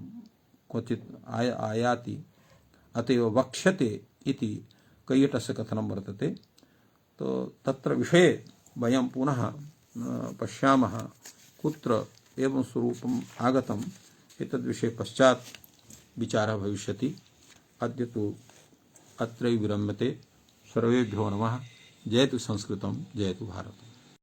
क्वचित् आयाति, अतएव वक्ष्यते इति कैयटस्य कथनं वर्तते। तो तत्र विषये वयं पुनः पश्यामः कुत्र एवं स्वरूपम् आगतम्, एतद्विषये पश्चात् विचारः भविष्यति। अद्य तु अत्रैव विरम्यते। सर्वेभ्यो नमः। जयतु संस्कृतं, जयतु भारतम्।